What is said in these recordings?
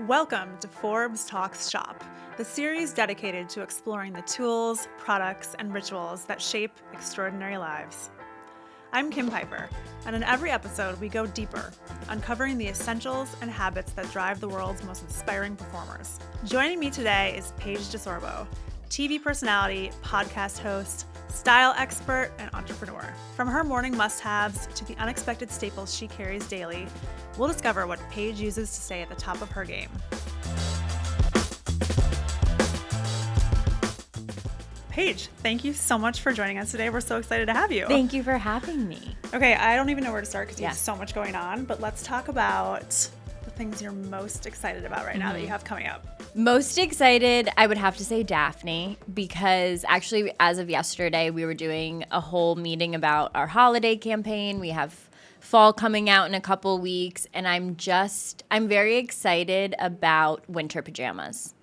Welcome to Forbes Talks Shop, the series dedicated to exploring the tools, products, and rituals that shape extraordinary lives. I'm Kim Peiffer, and in every episode we go deeper, uncovering the essentials and habits that drive the world's most inspiring performers. Joining me today is Paige DeSorbo, TV personality, podcast host, style expert, and entrepreneur. From her morning must-haves to the unexpected staples she carries daily, we'll discover what Paige uses to stay at the top of her game. Paige, thank you so much for joining us today. We're so excited to have you. Thank you for having me. Okay, I don't even know where to start because you have so much going on, but let's talk about the things you're most excited about right now that you have coming up. Most excited, I would have to say Daphne, because actually as of yesterday, we were doing a whole meeting about our holiday campaign. We have fall coming out in a couple weeks, and I'm very excited about winter pajamas.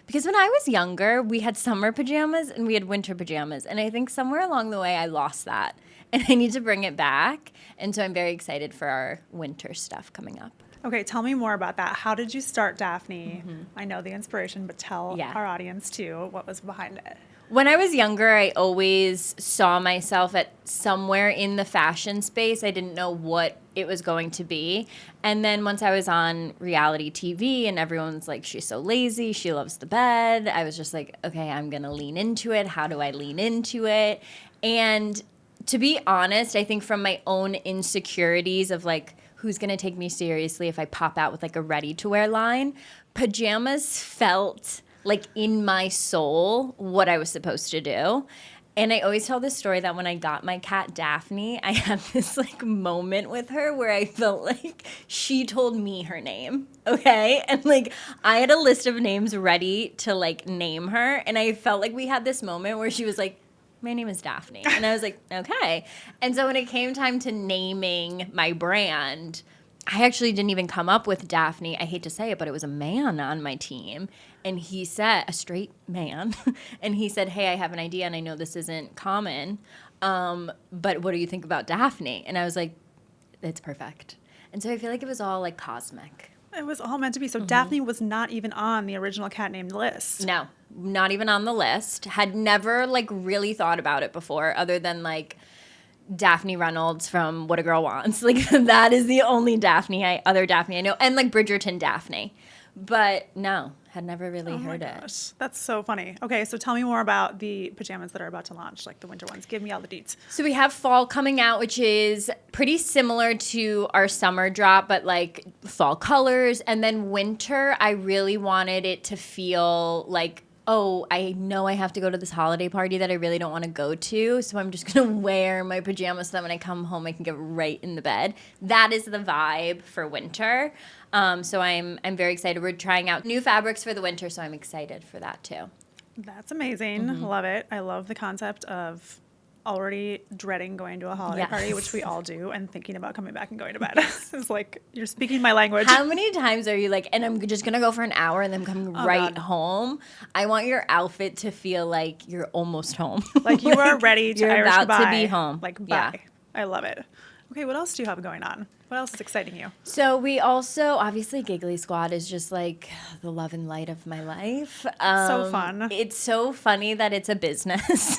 Because when I was younger, we had summer pajamas and we had winter pajamas, and I think somewhere along the way I lost that, and I need to bring it back, and so I'm very excited for our winter stuff coming up. Okay, tell me more about that. How did you start Daphne? I know the inspiration, but tell our audience too what was behind it. When I was younger, I always saw myself at somewhere in the fashion space. I didn't know what it was going to be. And then once I was on reality TV and everyone's like, she's so lazy, she loves the bed, I was just like, okay, I'm going to lean into it. How do I lean into it? And to be honest, I think from my own insecurities of like, who's going to take me seriously if I pop out with like a ready-to-wear line, pajamas felt like in my soul what I was supposed to do. And I always tell this story that when I got my cat Daphne, I had this like moment with her where I felt like she told me her name, okay? And like I had a list of names ready to like name her, and I felt like we had this moment where she was like, my name is Daphne. And I was like, okay. And so when it came time to naming my brand, I actually didn't even come up with Daphne. I hate to say it, but it was a man on my team. And he said, a straight man, and he said, hey, I have an idea, and I know this isn't common, but what do you think about Daphne? And I was like, it's perfect. And so I feel like it was all like cosmic. It was all meant to be. So Daphne was not even on the original cat named list. No, not even on the list. Had never like really thought about it before, other than like Daphne Reynolds from What a Girl Wants. Like that is the only other Daphne I know, and like Bridgerton Daphne. But no, had never really heard it. That's so funny. Okay, so tell me more about the pajamas that are about to launch, like the winter ones. Give me all the deets. So we have fall coming out, which is pretty similar to our summer drop, but like fall colors. And then winter, I really wanted it to feel like, oh, I know I have to go to this holiday party that I really don't want to go to, so I'm just going to wear my pajamas so that when I come home, I can get right in the bed. That is the vibe for winter. So I'm very excited. We're trying out new fabrics for the winter, so I'm excited for that too. That's amazing. Love it. I love the concept of already dreading going to a holiday party, which we all do, and thinking about coming back and going to bed. It's like, you're speaking my language. How many times are you like, and I'm just going to go for an hour and then come home? I want your outfit to feel like you're almost home. Like you are ready to Irish about goodbye. to be home. Like, bye. I love it. Okay, what else do you have going on? What else is exciting you? So we also, obviously, Giggly Squad is just like the love and light of my life. So fun. It's so funny that it's a business.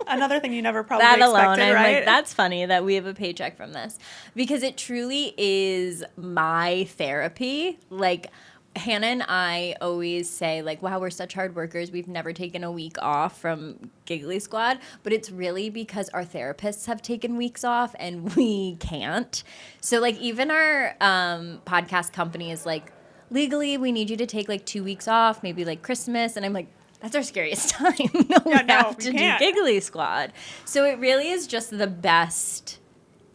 Another thing you never probably that expected, alone, I'm right? like, that's funny that we have a paycheck from this. Because it truly is my therapy. Like, Hannah and I always say, like, wow, we're such hard workers. We've never taken a week off from Giggly Squad. But it's really because our therapists have taken weeks off and we can't. So, like, even our podcast company is like, legally, we need you to take, like, 2 weeks off, maybe, like, Christmas. And I'm like, that's our scariest time. We have to do Giggly Squad. So it really is just the best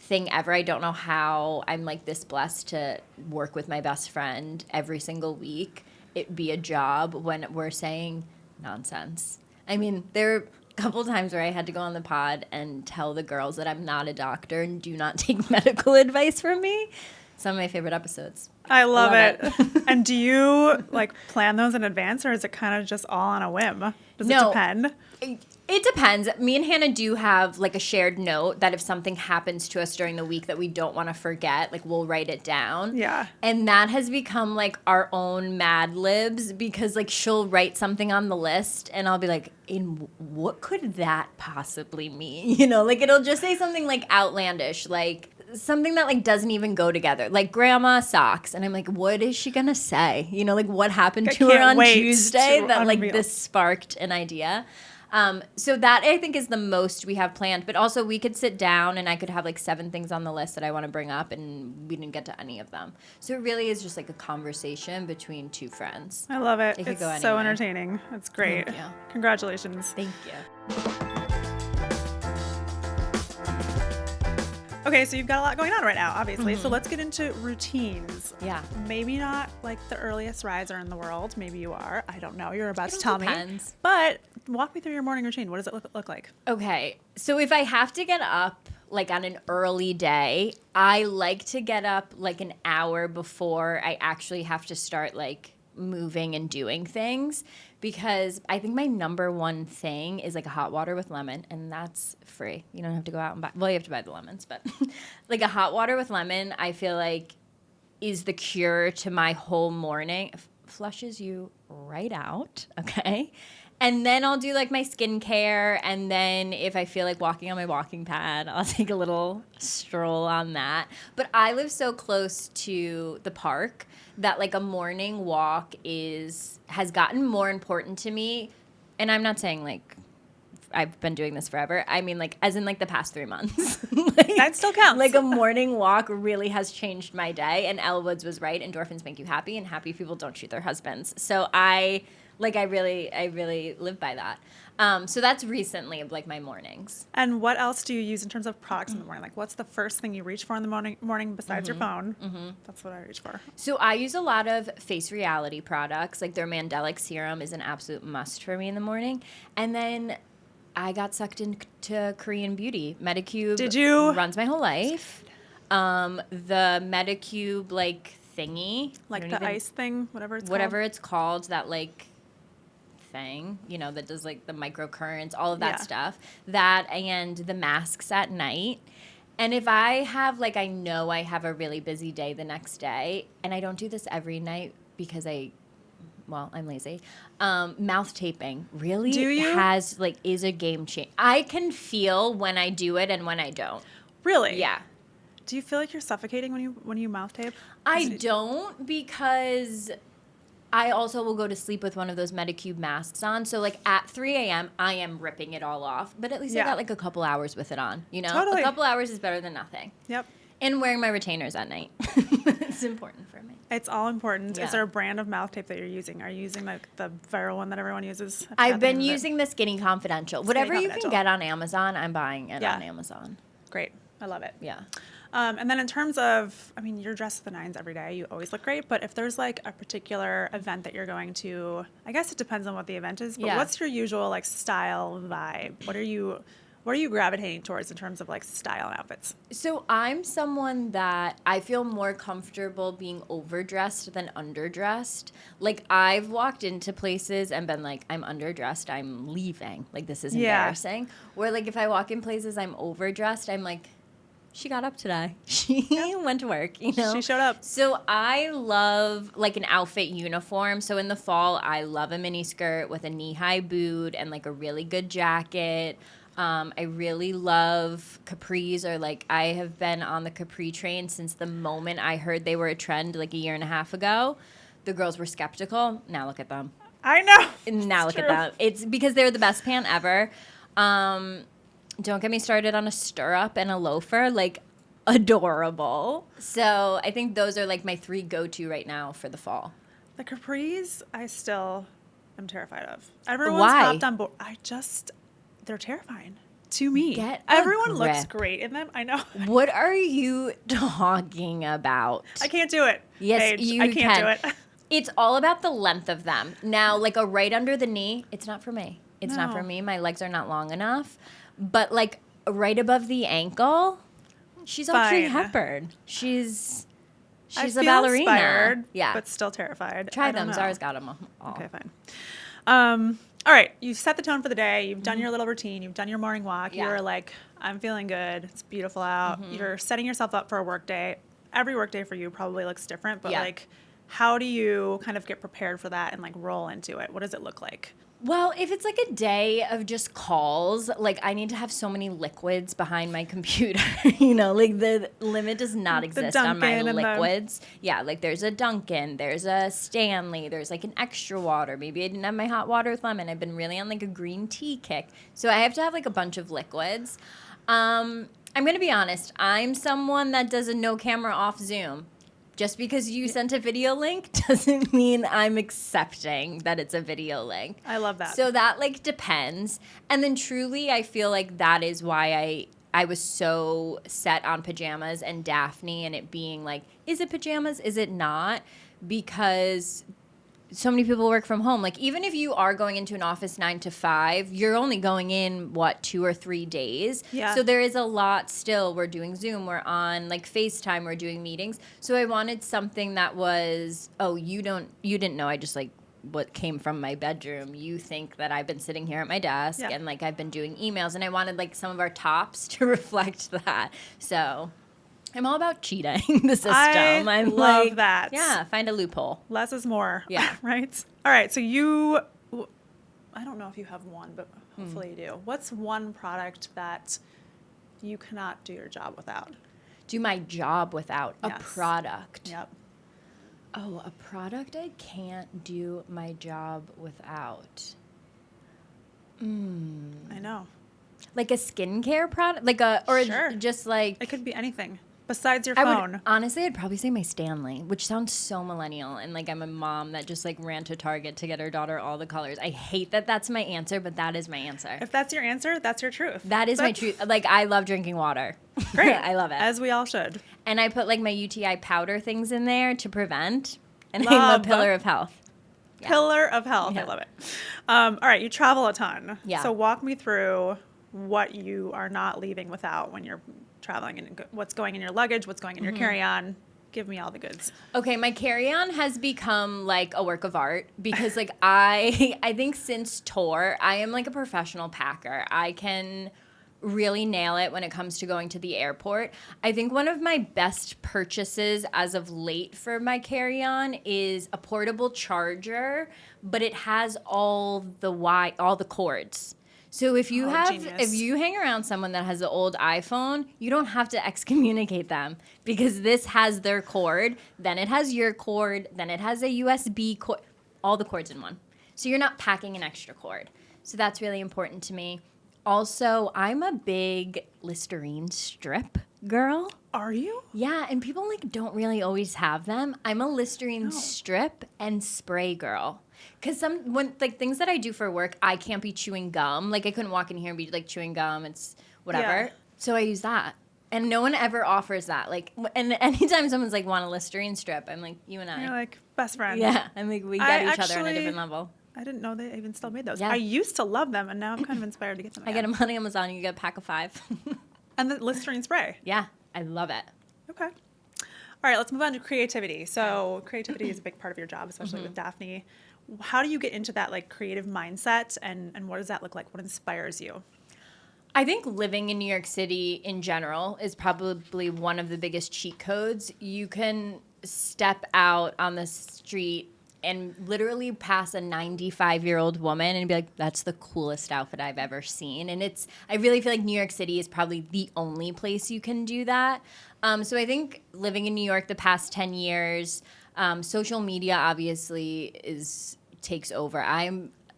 thing ever. I don't know how I'm like this blessed to work with my best friend every single week. It be a job when we're saying nonsense. I mean, there are a couple times where I had to go on the pod and tell the girls that I'm not a doctor and do not take medical advice from me. Some of my favorite episodes. I love it. And do you like plan those in advance, or is it kind of just all on a whim? Does it depend? It It depends. Me and Hannah do have like a shared note that if something happens to us during the week that we don't want to forget, like we'll write it down. Yeah. And that has become like our own Mad Libs because like she'll write something on the list and I'll be like, what could that possibly mean? You know, like it'll just say something like outlandish, like something that like doesn't even go together, like grandma socks, and I'm like, what is she gonna say? You know, like what happened to her on Tuesday that like this sparked an idea. So that I think is the most we have planned, but also we could sit down and I could have like 7 things on the list that I want to bring up and we didn't get to any of them. So it really is just like a conversation between 2 friends. I love it. It could It's go so anywhere. entertaining. It's great. Thank you. Congratulations. Thank you. Okay, so you've got a lot going on right now, obviously. So let's get into routines. Yeah. Maybe not like the earliest riser in the world. Maybe you are. I don't know. You're about to tell me. Depends. But walk me through your morning routine. What does it look like? Okay, so if I have to get up like on an early day, I like to get up like an hour before I actually have to start like moving and doing things, because I think my number one thing is like a hot water with lemon, and that's free. You don't have to go out and buy, well, you have to buy the lemons, but like a hot water with lemon, I feel like is the cure to my whole morning. Flushes you right out, okay? And then I'll do like my skincare, and then if I feel like walking on my walking pad, I'll take a little stroll on that. But I live so close to the park that like a morning walk has gotten more important to me. And I'm not saying like I've been doing this forever. I mean like as in like the past 3 months. Like, That still counts. Like a morning walk really has changed my day. And Elle Woods was right. Endorphins make you happy, and happy people don't shoot their husbands. So I really live by that. So that's recently like my mornings. And what else do you use in terms of products in the morning? Like, what's the first thing you reach for in the morning besides your phone? That's what I reach for. So I use a lot of Face Reality products. Like their Mandelic Serum is an absolute must for me in the morning. And then I got sucked into Korean beauty. Medicube. Did you? Runs my whole life. The Medicube like thingy. Like the ice thing, whatever it's called, that like thing, you know, that does like the microcurrents, all of that stuff. That and the masks at night. And if I have like, I know I have a really busy day the next day, and I don't do this every night because I'm lazy. Mouth taping really is a game changer. I can feel when I do it and when I don't. Really? Yeah. Do you feel like you're suffocating when you mouth tape? I don't, because I also will go to sleep with one of those Medicube masks on. So like at 3 a.m., I am ripping it all off. But at least I got like a couple hours with it on. You know, Totally. A couple hours is better than nothing. Yep. And wearing my retainers at night. It's important for me. It's all important. Yeah. Is there a brand of mouth tape that you're using? Are you using like the viral one that everyone uses? I've been using the Skinny Confidential. Whatever you can get on Amazon, I'm buying it on Amazon. Great. I love it. Yeah. And then in terms of, I mean, you're dressed to the nines every day. You always look great. But if there's like a particular event that you're going to, I guess it depends on what the event is. But what's your usual like style vibe? What are you gravitating towards in terms of like style and outfits? So I'm someone that I feel more comfortable being overdressed than underdressed. Like I've walked into places and been like, I'm underdressed, I'm leaving. Like this is embarrassing. Where like if I walk in places I'm overdressed, I'm like, she got up today. She went to work, you know? She showed up. So I love like an outfit uniform. So in the fall, I love a mini skirt with a knee-high boot and like a really good jacket. I really love capris, or like I have been on the capri train since the moment I heard they were a trend like a year and a half ago. The girls were skeptical. Now look at them. I know. Now look at them. It's because they're the best pant ever. Don't get me started on a stirrup and a loafer, like adorable. So I think those are like my 3 go-to right now for the fall. The capris, I still am terrified of. Everyone's Why? hopped on board. They're terrifying to me. Everyone looks great in them. I know. What are you talking about? I can't do it. Yes, Paige. you I can't do it. It's all about the length of them. Now, like a right under the knee, it's not for me. It's not for me. My legs are not long enough. But like right above the ankle, she's Audrey Hepburn. She's a ballerina. Inspired, yeah, but still terrified. Try them. Zara's got them all. Okay, fine. all right, you've set the tone for the day. You've done your little routine. You've done your morning walk. Yeah. You're like, I'm feeling good. It's beautiful out. You're setting yourself up for a work day. Every work day for you probably looks different, but like, how do you kind of get prepared for that and like roll into it? What does it look like? Well, if it's like a day of just calls, like I need to have so many liquids behind my computer, like the limit does not exist on my liquids. Yeah, like there's a Dunkin', there's a Stanley, there's like an extra water. Maybe I didn't have my hot water with lemon. I've been really on like a green tea kick. So I have to have like a bunch of liquids. I'm going to be honest. I'm someone that does a no camera off Zoom. Just because you sent a video link doesn't mean I'm accepting that it's a video link. I love that. So that like depends. And then truly I feel like that is why I was so set on pajamas and Daphne and it being like, is it pajamas? Is it not? Because so many people work from home. Like even if you are going into an office 9 to 5, you're only going in 2 or 3 days. Yeah. So there is a lot still. We're doing Zoom, we're on like FaceTime, we're doing meetings. So I wanted something that was, you didn't know I just like what came from my bedroom. You think that I've been sitting here at my desk and like I've been doing emails, and I wanted like some of our tops to reflect that. So I'm all about cheating the system. I I'm love like, that. Yeah, find a loophole. Less is more. Yeah. Right? All right. So I don't know if you have one, but hopefully you do. What's one product that you cannot do your job without? Do my job without a Yes. product. Yep. Oh, a product I can't do my job without. I know. Like a skincare product? Sure. Just like... It could be anything besides your I phone. would, honestly, I'd probably say my Stanley, which sounds so millennial. And like I'm a mom that just like ran to Target to get her daughter all the colors. I hate that that's my answer, but that is my answer. If that's your answer, that's your truth. That is my truth. Like I love drinking water. Great. I love it. As we all should. And I put like my UTI powder things in there to prevent. And I'm Love. a pillar of health. Yeah. Pillar of health. Yeah. I love it. All right. You travel a ton. Yeah. So walk me through what you are not leaving without when you're traveling, and what's going in your luggage, what's going in your carry-on. Give me all the goods. Okay, my carry-on has become like a work of art because like I think since tour, I am like a professional packer. I can really nail it when it comes to going to the airport. I think one of my best purchases as of late for my carry-on is a portable charger, but it has all the cords. So if you if you hang around someone that has an old iPhone, you don't have to excommunicate them because this has their cord, then it has your cord, then it has a USB cord, all the cords in one. So you're not packing an extra cord. So that's really important to me. Also, I'm a big Listerine strip girl. Are you? Yeah, and people like don't really always have them. I'm a Listerine strip and spray girl. Because things that I do for work, I can't be chewing gum. Like I couldn't walk in here and be like chewing gum. It's whatever. Yeah. So I use that. And no one ever offers that. Like, and anytime someone's like, want a Listerine strip, I'm like, you and I. You're like best friends. Yeah, I'm like, we get each other on a different level. I didn't know they even still made those. Yeah. I used to love them, and now I'm kind of inspired to get them I again. get them on Amazon. You get a pack of 5. And the Listerine spray. Yeah, I love it. Okay. All right, let's move on to creativity. So creativity is a big part of your job, especially with Daphne. How do you get into that like creative mindset, and what does that look like? What inspires you? I think living in New York City in general is probably one of the biggest cheat codes. You can step out on the street and literally pass a 95-year-old woman and be like, that's the coolest outfit I've ever seen. And I really feel like New York City is probably the only place you can do that. So I think living in New York the past 10 years, social media obviously takes over.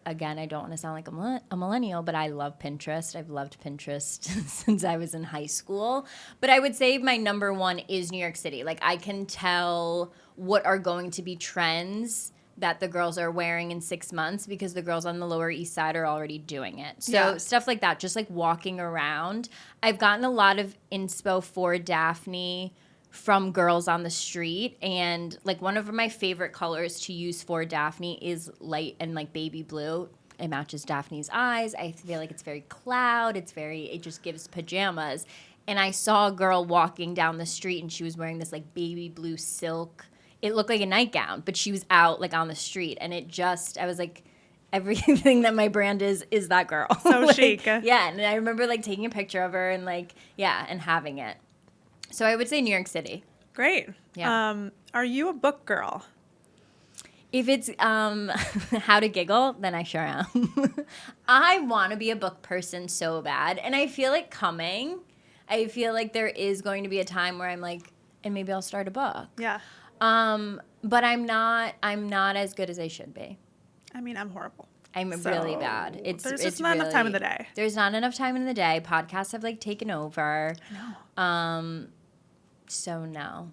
Again, I don't want to sound like a millennial, but I love Pinterest. I've loved Pinterest since I was in high school. But I would say my number one is New York City. Like I can tell what are going to be trends that the girls are wearing in 6 months because the girls on the Lower East Side are already doing it. So stuff like that, just like walking around. I've gotten a lot of inspo for Daphne from girls on the street, and like one of my favorite colors to use for Daphne is light and like baby blue. It matches Daphne's eyes. I feel like it's very cloud. It just gives pajamas. And I saw a girl walking down the street and she was wearing this like baby blue silk. It looked like a nightgown, but she was out like on the street, and I was like, everything that my brand is that girl. So like, chic. Yeah, and I remember like taking a picture of her and like, yeah, and having it. So I would say New York City. Great. Yeah. Are you a book girl? If it's how to giggle, then I sure am. I want to be a book person so bad, and I feel like I feel like there is going to be a time where I'm like, and maybe I'll start a book. Yeah. But I'm not as good as I should be. I mean, I'm horrible. I'm really bad. There's just not enough time in the day. There's not enough time in the day. Podcasts have like taken over. I know. So no.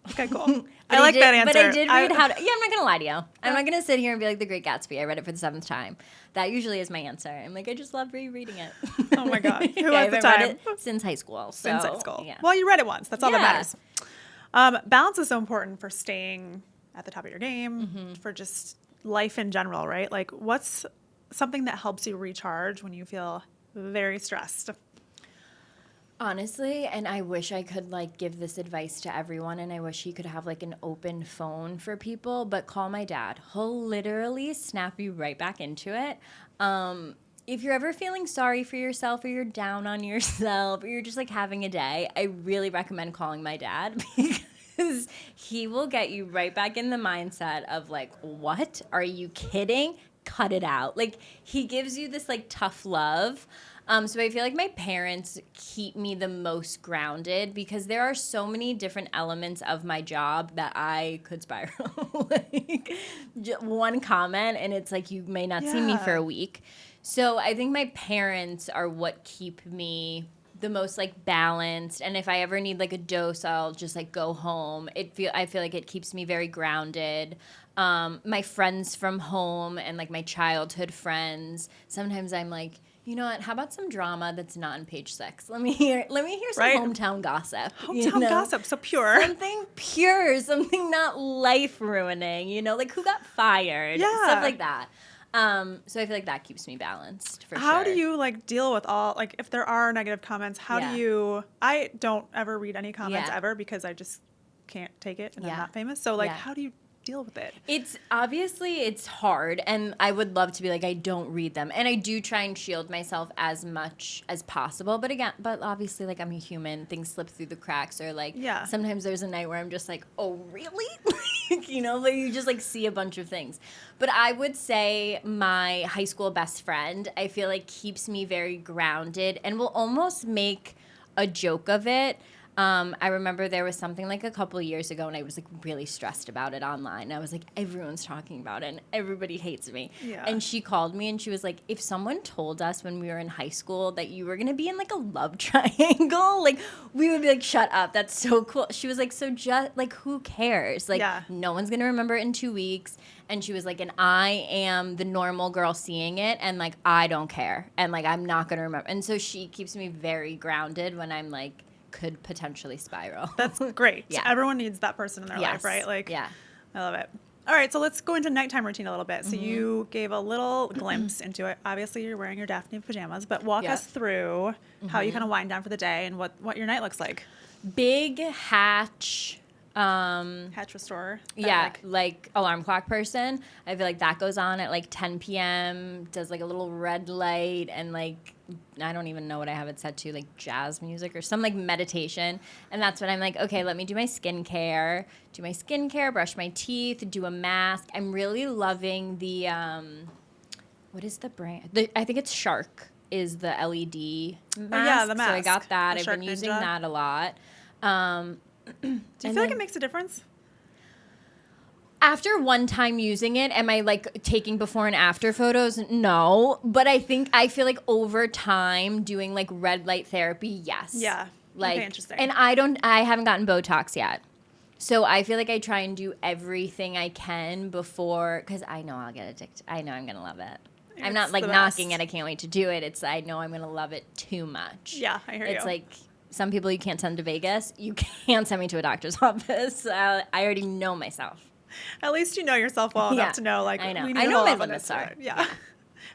Okay, cool. I like that answer. But I did read how to. Yeah, I'm not gonna lie to you. I'm not gonna sit here and be like The Great Gatsby. I read it for the 7th time. That usually is my answer. I'm like, I just love rereading it. Oh my god, who I has the haven't time? read it since high school. Since high school. Yeah. Well, you read it once. That's all that Yeah. matters. Balance is so important for staying at the top of your game, for just life in general, right? Like, what's something that helps you recharge when you feel very stressed? Honestly, and I wish I could like give this advice to everyone, and I wish he could have like an open phone for people, but call my dad. He'll literally snap you right back into it. If you're ever feeling sorry for yourself, or you're down on yourself, or you're just like having a day, I really recommend calling my dad because he will get you right back in the mindset of like, what? Are you kidding? Cut it out. Like, he gives you this like tough love. So I feel like my parents keep me the most grounded because there are so many different elements of my job that I could spiral. Like, one comment and it's like you may not see me for a week. So I think my parents are what keep me the most like balanced, and if I ever need like a dose, I'll just like go home. I feel like it keeps me very grounded. My friends from home and like my childhood friends, sometimes I'm like, you know what? How about some drama that's not on page 6? Let me hear some hometown gossip. Hometown gossip, so pure. Something pure, something not life ruining. You know, like who got fired, stuff like that. So I feel like that keeps me balanced for sure. How do you like deal with all, like if there are negative comments, how do you, I don't ever read any comments ever because I just can't take it and I'm not famous. So like, how do you deal with it? It's hard, and I would love to be like, I don't read them, and I do try and shield myself as much as possible, but obviously like I'm a human, things slip through the cracks, or like sometimes there's a night where I'm just like, oh really? Like, you know, like you just like see a bunch of things. But I would say my high school best friend, I feel like keeps me very grounded and will almost make a joke of it. I remember there was something like a couple years ago and I was like really stressed about it online. And I was like, everyone's talking about it and everybody hates me. Yeah. And she called me and she was like, if someone told us when we were in high school that you were going to be in like a love triangle, like we would be like, shut up. That's so cool. She was like, so just like, who cares? Like no one's going to remember it in 2 weeks. And she was like, and I am the normal girl seeing it. And like, I don't care. And like, I'm not going to remember. And so she keeps me very grounded when I'm like, could potentially spiral. That's great. Yeah. Everyone needs that person in their life, right? Like, I love it. All right, so let's go into nighttime routine a little bit. So you gave a little glimpse into it. Obviously, you're wearing your Daphne pajamas, but walk us through how you kind of wind down for the day and what your night looks like. Big hatch. Hatch restorer. Like alarm clock person. I feel like that goes on at like 10 p.m. Does like a little red light and like I don't even know what I have it set to, like jazz music or some like meditation. And that's when I'm like, okay, let me do my skincare, brush my teeth, do a mask. I'm really loving the what is the brand? I think it's Shark is the LED mask. Yeah, the mask. So I got that. The I've been using Ninja. that a lot. Do you feel like it makes a difference? After one time using it, am I like taking before and after photos? No. But I feel like over time doing like red light therapy, yes. Yeah. Like, okay, interesting. And I haven't gotten Botox yet. So I feel like I try and do everything I can before, because I know I'll get addicted. I know I'm going to love it. I'm not like knocking it. I can't wait to do it. I know I'm going to love it too much. Yeah, I hear you. It's like some people you can't send to Vegas. You can't send me to a doctor's office. I already know myself. At least you know yourself well enough to know, like, I know. we need I to know hold my off on limits this are. one. Yeah.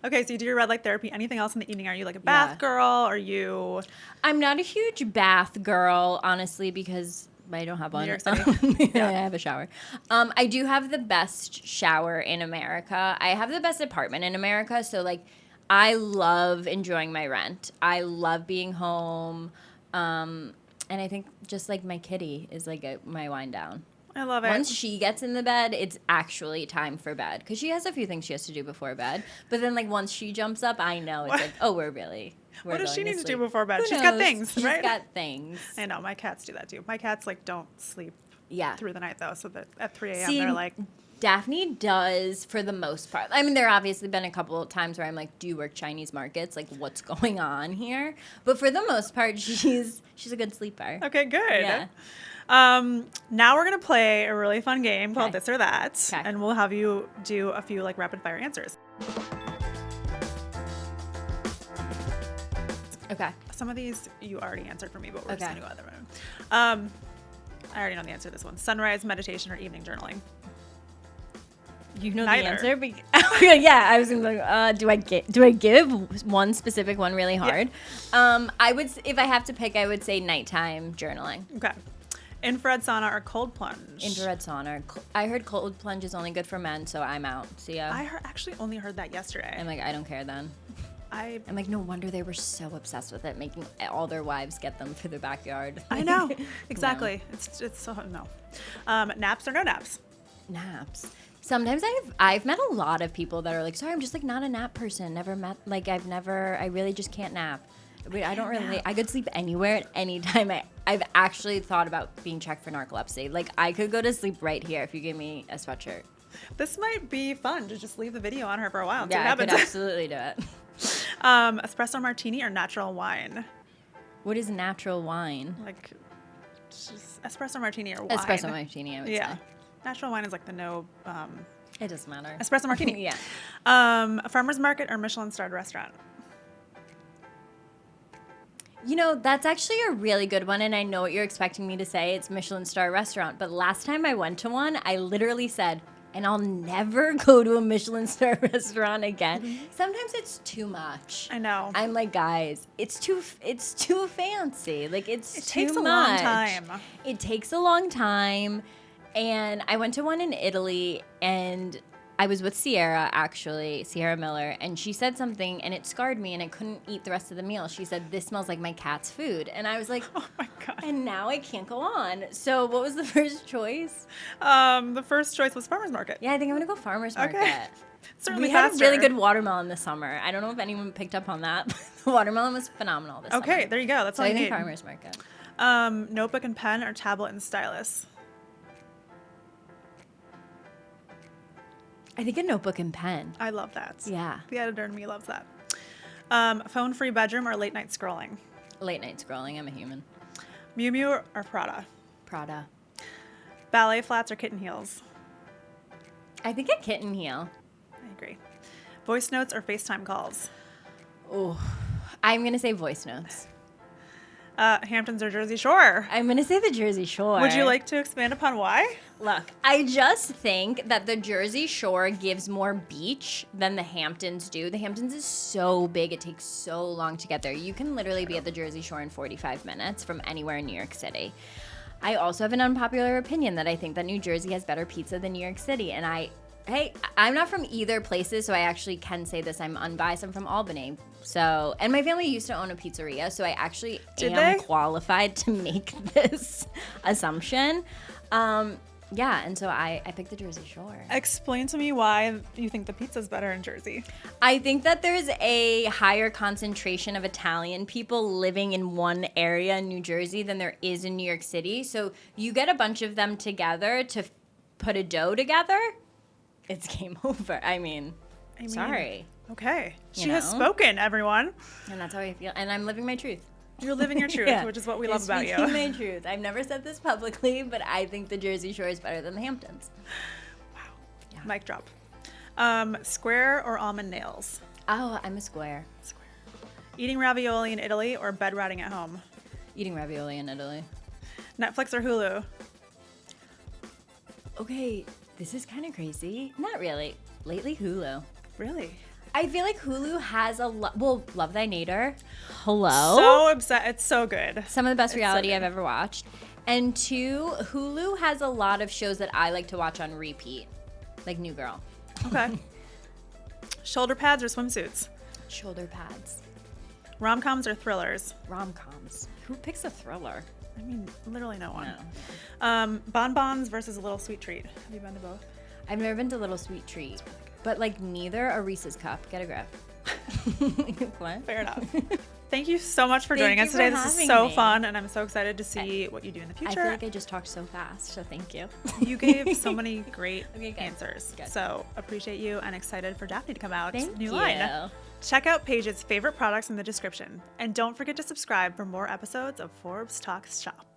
Okay, so you do your red light therapy. Anything else in the evening? Are you like a bath girl? Are you? I'm not a huge bath girl, honestly, because I don't have New one. York City. I have a shower. I do have the best shower in America. I have the best apartment in America. So, like, I love enjoying my rent. I love being home. And I think just, like, my kitty is, like, my wind down. I love it. Once she gets in the bed, it's actually time for bed. Because she has a few things she has to do before bed. But then, like, once she jumps up, I know it's like, oh, we're what does she need to do sleep. before bed? Who She's knows? got things, She's right? got things. I know. My cats do that, too. My cats, like, don't sleep Yeah. through the night, though. So that at 3 a.m., See, they're like... Daphne does for the most part. I mean, there have obviously been a couple of times where I'm like, do you work Chinese markets? Like, what's going on here? But for the most part, she's a good sleeper. Okay, good. Yeah. Now we're going to play a really fun game called This or That. Okay. And we'll have you do a few, like, rapid-fire answers. Okay. Some of these you already answered for me, but we're just Okay. going to go other room. I already know the answer to this one. Sunrise, meditation, or evening journaling? You know Neither. the answer? Yeah, I was gonna be like, do I give one specific one really hard? I would, if I have to pick, I would say nighttime journaling. Okay. Infrared sauna or cold plunge? Infrared sauna. I heard cold plunge is only good for men, so I'm out. See ya. Actually only heard that yesterday. I'm like, I don't care then. I'm like, no wonder they were so obsessed with it, making all their wives get them for their backyard. I know. Exactly. No. It's so, no. Naps or no naps? Naps. Sometimes I've met a lot of people that are like, sorry, I'm just like not a nap person. I really just can't nap. I could sleep anywhere at any time. I've actually thought about being checked for narcolepsy. Like, I could go to sleep right here if you give me a sweatshirt. This might be fun to just leave the video on her for a while and see Yeah, what I could happens. absolutely do it. Espresso martini or natural wine? What is natural wine? Like, just espresso martini or wine? Espresso martini, I would say. Natural wine is like the no... It doesn't matter. espresso martini. Yeah. A farmer's market or Michelin-starred restaurant? You know, that's actually a really good one, and I know what you're expecting me to say. It's Michelin-star restaurant. But last time I went to one, I literally said, and I'll never go to a Michelin-star restaurant again. Mm-hmm. Sometimes it's too much. I know. I'm like, guys, it's too fancy. Like, it takes a long time. It takes a long time. And I went to one in Italy, and I was with Sierra Miller, and she said something, and it scarred me, and I couldn't eat the rest of the meal. She said, this smells like my cat's food. And I was like, oh my God. And now I can't go on. So what was the first choice? The first choice was farmer's market. Yeah, I think I'm going to go farmer's market. Okay. Certainly we had faster. a really good watermelon this summer. I don't know if anyone picked up on that, but the watermelon was phenomenal this summer. Okay, there you go. That's all you need. I think farmer's market. Notebook and pen or tablet and stylus? I think a notebook and pen. I love that. Yeah. The editor in me loves that. Phone-free bedroom or late night scrolling? Late night scrolling. I'm a human. Miu Miu or Prada? Prada. Ballet flats or kitten heels? I think a kitten heel. I agree. Voice notes or FaceTime calls? Oh, I'm going to say voice notes. Hamptons or Jersey Shore? I'm going to say the Jersey Shore. Would you like to expand upon why? Look, I just think that the Jersey Shore gives more beach than the Hamptons do. The Hamptons is so big, it takes so long to get there. You can literally be at the Jersey Shore in 45 minutes from anywhere in New York City. I also have an unpopular opinion that I think that New Jersey has better pizza than New York City. And I'm not from either places, so I actually can say this. I'm unbiased. I'm from Albany. So, and my family used to own a pizzeria, so I actually am qualified to make this assumption. Yeah, and so I picked the Jersey Shore. Explain to me why you think the pizza's better in Jersey. I think that there's a higher concentration of Italian people living in one area in New Jersey than there is in New York City. So you get a bunch of them together to put a dough together, it's game over. I mean sorry. Okay. She has spoken, everyone. And that's how I feel. And I'm living my truth. You're living your truth, which is what we love about you. Speaking my truth. I've never said this publicly, but I think the Jersey Shore is better than the Hamptons. Wow. Yeah. Mic drop. Square or almond nails? Oh, I'm a square. Square. Eating ravioli in Italy or bed riding at home? Eating ravioli in Italy. Netflix or Hulu? Okay, this is kind of crazy. Not really. Lately, Hulu. Really? I feel like Hulu has a lot. Well, Love Thy Nader. Hello. So upset. It's so good. Some of the best reality I've ever watched. And 2, Hulu has a lot of shows that I like to watch on repeat, like New Girl. Okay. Shoulder pads or swimsuits? Shoulder pads. Rom-coms or thrillers? Rom-coms. Who picks a thriller? I mean, literally no one. No. Bonbons versus a little sweet treat. Have you been to both? I've never been to Little Sweet Treat, but like neither a Reese's Cup. Get a grip. What? Fair enough. Thank you so much for joining us today. This is so fun, and I'm so excited to see what you do in the future. I feel like I just talked so fast, so thank you. You gave so many great good. answers. Good. So appreciate you and excited for Daphne to come out. Thank New you. line. Check out Paige's favorite products in the description. And don't forget to subscribe for more episodes of Forbes Talks Shop.